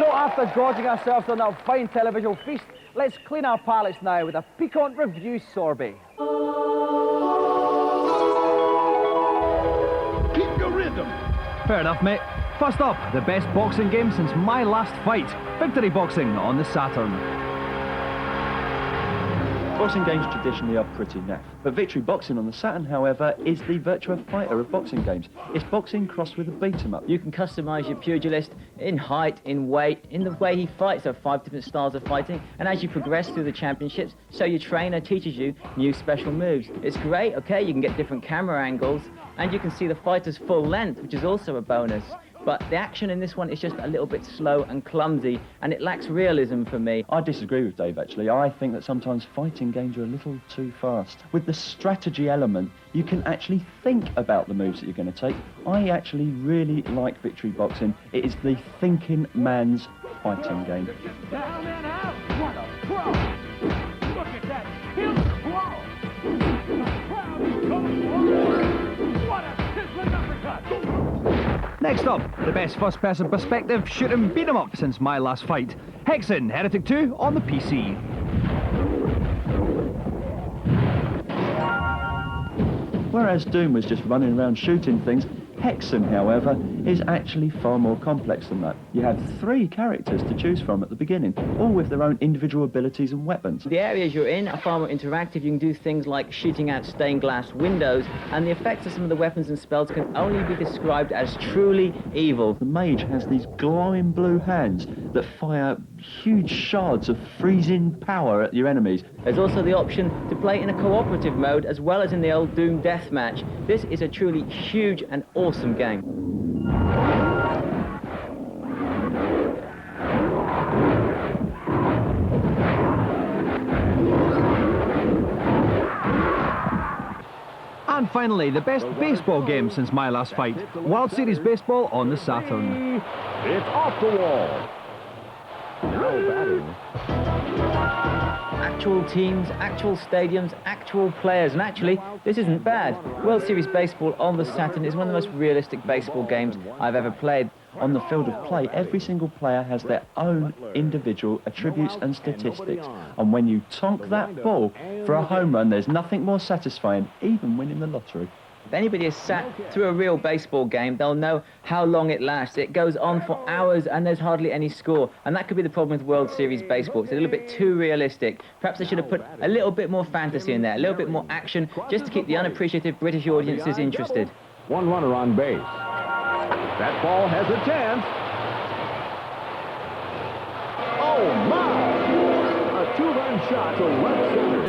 So after gorging ourselves on that fine television feast, let's clean our palates now with a piquant review sorbet. Keep your rhythm. Fair enough, mate. First up, the best boxing game since my last fight. Victory Boxing on the Saturn. Boxing games traditionally are pretty naff, but Victory Boxing on the Saturn, however, is the Virtua Fighter of boxing games. It's boxing crossed with a beat-em-up. You can customise your pugilist in height, in weight, in the way he fights. There are 5 different styles of fighting, and as you progress through the championships, so your trainer teaches you new special moves. It's great, okay, you can get different camera angles, and you can see the fighter's full length, which is also a bonus. But the action in this one is just a little bit slow and clumsy, and it lacks realism for me. I disagree with Dave, actually. I think that sometimes fighting games are a little too fast. With the strategy element, you can actually think about the moves that you're going to take. I actually really like Victory Boxing. It is the thinking man's fighting game. Down and out. What a throw. Look at that. Hip throw. The crowd is going wild. What a sizzling uppercut. Next up, the best first-person perspective shoot 'em beat 'em up since my last fight. Hexen, Heretic 2 on the PC. Whereas Doom was just running around shooting things, Hexen, however, is actually far more complex than that. You have 3 characters to choose from at the beginning, all with their own individual abilities and weapons. The areas you're in are far more interactive. You can do things like shooting out stained glass windows, and the effects of some of the weapons and spells can only be described as truly evil. The mage has these glowing blue hands that fire huge shards of freezing power at your enemies. There's also the option to play in a cooperative mode as well as in the old Doom deathmatch. This is a truly huge and awesome game. And finally, the best baseball game since my last fight. World Series Baseball on the Saturn. It's off the wall. Now batting. Actual teams, actual stadiums, actual players, and actually, this isn't bad. World Series Baseball on the Saturn is one of the most realistic baseball games I've ever played. On the field of play, every single player has their own individual attributes and statistics. And when you tonk that ball for a home run, there's nothing more satisfying, even winning the lottery. If anybody has sat through a real baseball game, they'll know how long it lasts. It goes on for hours and there's hardly any score. And that could be the problem with World Series Baseball. It's a little bit too realistic. Perhaps they should have put a little bit more fantasy in there, a little bit more action, just to keep the unappreciative British audiences interested. One runner on base. That ball has a chance. Oh, my! A 2-run shot to left center.